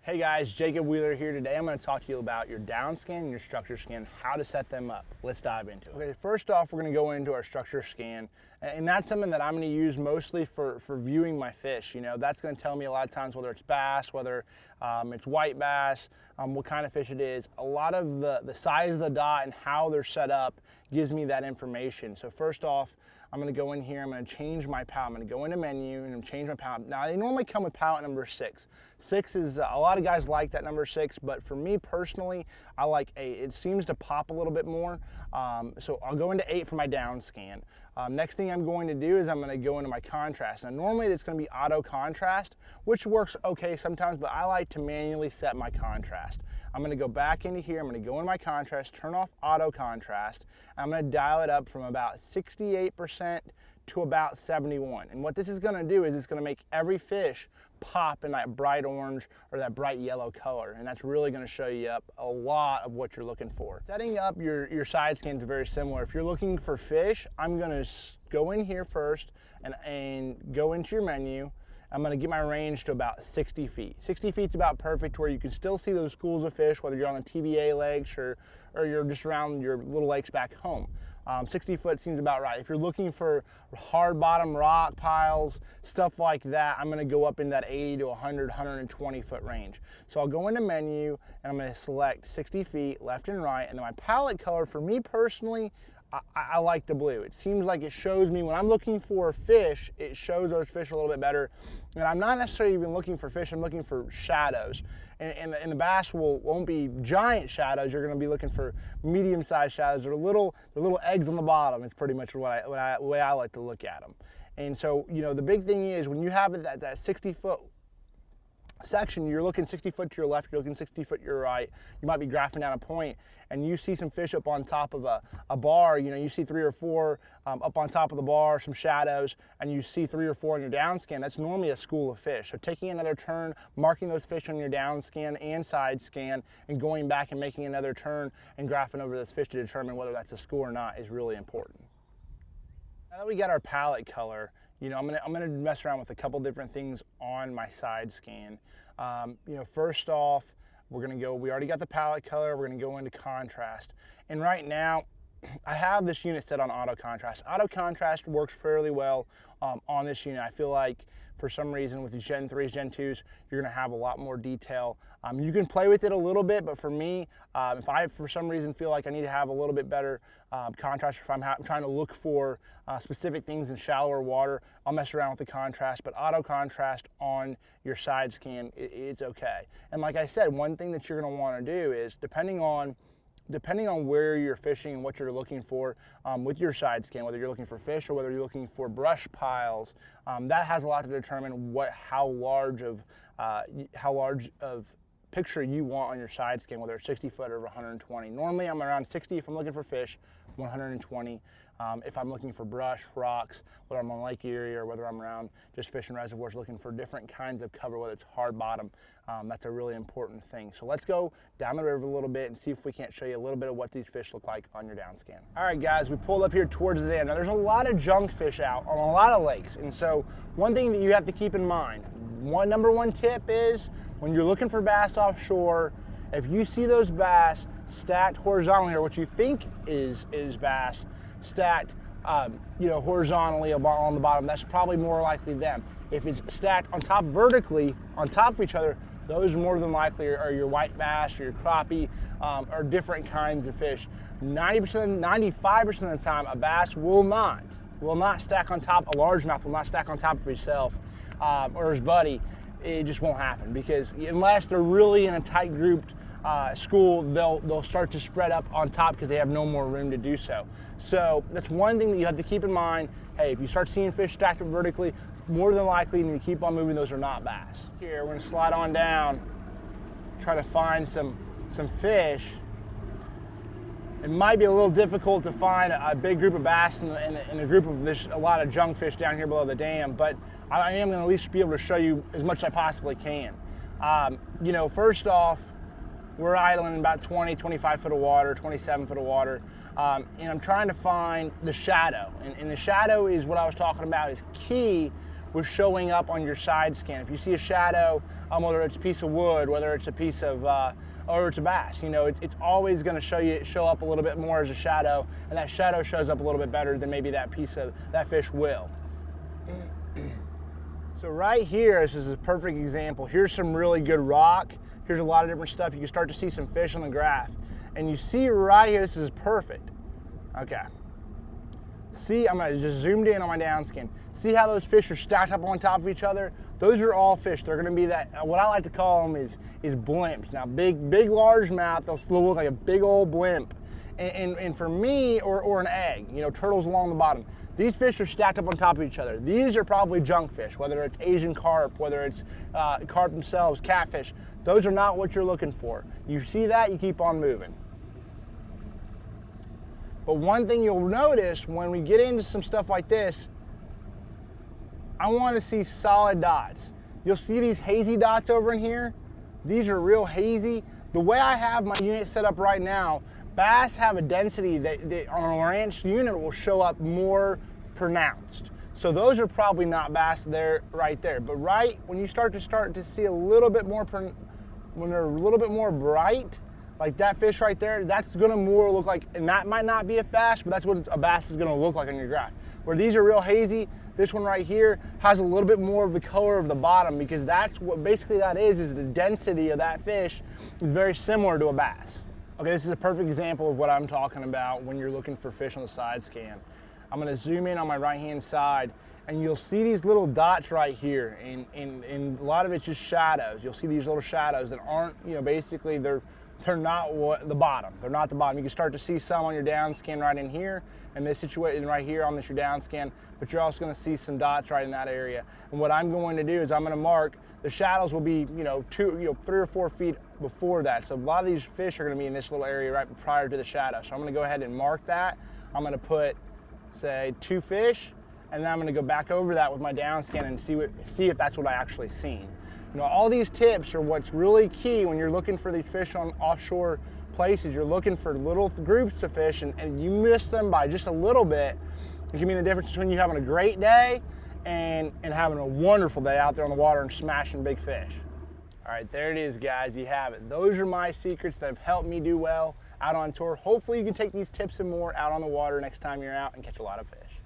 Hey guys, Jacob Wheeler here. Today I'm going to talk to you about your down scan and your structure scan, how to set them up. Let's dive into it. Okay, first off, we're going to go into our structure scan, and that's something that I'm going to use mostly for viewing my fish. You know, that's going to tell me a lot of times whether it's bass, whether it's white bass, what kind of fish it is. A lot of the size of the dot and how they're set up gives me that information. So first off, I'm going to go in here, I'm going to change my pallet. I'm going to go into menu and change my pallet. Now, they normally come with pallet number 6. 6 is, a lot of guys like that number 6, but for me personally, I like 8. It seems to pop a little bit more. So I'll go into 8 for my down scan. Next thing I'm going to do is I'm going to go into my contrast. Now, normally it's going to be auto contrast, which works okay sometimes, but I like to manually set my contrast. I'm going to go back into here, I'm going to go into my contrast, turn off auto contrast, and I'm going to dial it up from about 68% to about 71. And what this is going to do is it's going to make every fish pop in that bright orange or that bright yellow color, and that's really going to show you up a lot of what you're looking for. Setting up your side scans are very similar. If you're looking for fish, I'm going to go in here first and go into your menu. I'm going to get my range to about 60 feet. 60 feet is about perfect where you can still see those schools of fish, whether you're on the TVA lakes or you're just around your little lakes back home. 60 foot seems about right. If you're looking for hard bottom rock piles, stuff like that, I'm going to go up in that 80 to 100, 120 foot range. So I'll go into menu and I'm going to select 60 feet left and right, and then my palette color for me personally, I like the blue. It seems like it shows me when I'm looking for fish, it shows those fish a little bit better. And I'm not necessarily even looking for fish, I'm looking for shadows. And the bass won't be giant shadows. You're going to be looking for medium-sized shadows. They're little eggs on the bottom. It's pretty much the way I like to look at them. And so, you know, the big thing is when you have that 60-foot section, you're looking 60 foot to your left, you're looking 60 foot to your right, you might be graphing down a point, and you see some fish up on top of a bar, you know, you see 3 or 4 up on top of the bar, some shadows, and you see 3 or 4 on your down scan, that's normally a school of fish. So taking another turn, marking those fish on your down scan and side scan, and going back and making another turn and graphing over those fish to determine whether that's a school or not is really important. Now that we got our palette color, you know, I'm gonna mess around with a couple different things on my side scan. You know, first off, we already got the palette color, we're gonna go into contrast. And right now, I have this unit set on auto contrast. Auto contrast works fairly well on this unit. I feel like for some reason with these Gen 3s, Gen 2s, you're gonna have a lot more detail. You can play with it a little bit, but for me, if I for some reason feel like I need to have a little bit better contrast, if I'm trying to look for specific things in shallower water, I'll mess around with the contrast, but auto contrast on your side scan, it's okay. And like I said, one thing that you're gonna wanna do is, depending on where you're fishing and what you're looking for with your side scan, whether you're looking for fish or whether you're looking for brush piles, that has a lot to determine how large of picture you want on your side scan, whether it's 60 foot or 120. Normally I'm around 60 if I'm looking for fish, 120 if I'm looking for brush, rocks, whether I'm on Lake Erie or whether I'm around just fishing reservoirs looking for different kinds of cover, whether it's hard bottom. That's a really important thing. So let's go down the river a little bit and see if we can't show you a little bit of what these fish look like on your down scan. All right guys, we pulled up here towards the end. Now there's a lot of junk fish out on a lot of lakes, and so one thing that you have to keep in mind, number one tip is when you're looking for bass offshore, if you see those bass stacked horizontally, or what you think is bass stacked you know, horizontally on the bottom, that's probably more likely them. If it's stacked on top vertically on top of each other, those more than likely are your white bass or your crappie or different kinds of fish. 90%, 95% of the time, a bass will not stack on top, a largemouth will not stack on top of himself or his buddy. It just won't happen, because unless they're really in a tight grouped school, they'll start to spread up on top because they have no more room to do so. So that's one thing that you have to keep in mind. Hey, if you start seeing fish stacked up vertically, more than likely when you keep on moving, those are not bass. Here, we're gonna slide on down, try to find some fish. It might be a little difficult to find a big group of bass in a group of a lot of junk fish down here below the dam, but I am going to at least be able to show you as much as I possibly can. You know, first off, we're idling in about 20, 25 foot of water, 27 foot of water, and I'm trying to find the shadow. And the shadow is what I was talking about, is key with showing up on your side scan. If you see a shadow, whether it's a piece of wood, whether it's a piece of, or it's a bass, you know, it's always going to show up a little bit more as a shadow, and that shadow shows up a little bit better than maybe that fish will. So right here, this is a perfect example. Here's some really good rock. Here's a lot of different stuff. You can start to see some fish on the graph. And you see right here, this is perfect. Okay. See, I'm gonna just zoomed in on my down scan. See how those fish are stacked up on top of each other? Those are all fish. They're gonna be that, what I like to call them is blimps. Now, big largemouth, they'll look like a big old blimp. And for me, or an egg, you know, turtles along the bottom. These fish are stacked up on top of each other. These are probably junk fish, whether it's Asian carp, whether it's carp themselves, catfish. Those are not what you're looking for. You see that, you keep on moving. But one thing you'll notice when we get into some stuff like this, I want to see solid dots. You'll see these hazy dots over in here. These are real hazy. The way I have my unit set up right now, bass have a density that on a Lowrance unit will show up more pronounced. So those are probably not bass there, right there. But right when you start to see a little bit more, when they're a little bit more bright, like that fish right there, that's gonna more look like, and that might not be a bass, but that's what a bass is gonna look like on your graph. Where these are real hazy, this one right here has a little bit more of the color of the bottom, because that's what basically that is the density of that fish is very similar to a bass. Okay, this is a perfect example of what I'm talking about when you're looking for fish on the side scan. I'm gonna zoom in on my right-hand side, and you'll see these little dots right here, and a lot of it's just shadows. You'll see these little shadows that aren't, you know, basically they're not the bottom. They're not the bottom. You can start to see some on your down scan right in here, and this situation right here on this your down scan, but you're also gonna see some dots right in that area. And what I'm going to do is I'm gonna mark, the shadows will be, 3 or 4 feet before that. So a lot of these fish are gonna be in this little area right prior to the shadow. So I'm gonna go ahead and mark that. I'm gonna put, say, 2 fish, and then I'm gonna go back over that with my down scan and see if that's what I actually seen. You know, all these tips are what's really key when you're looking for these fish on offshore places. You're looking for little groups of fish, and you miss them by just a little bit. It can mean the difference between you having a great day and having a wonderful day out there on the water and smashing big fish. All right, there it is, guys. You have it. Those are my secrets that have helped me do well out on tour. Hopefully you can take these tips and more out on the water next time you're out and catch a lot of fish.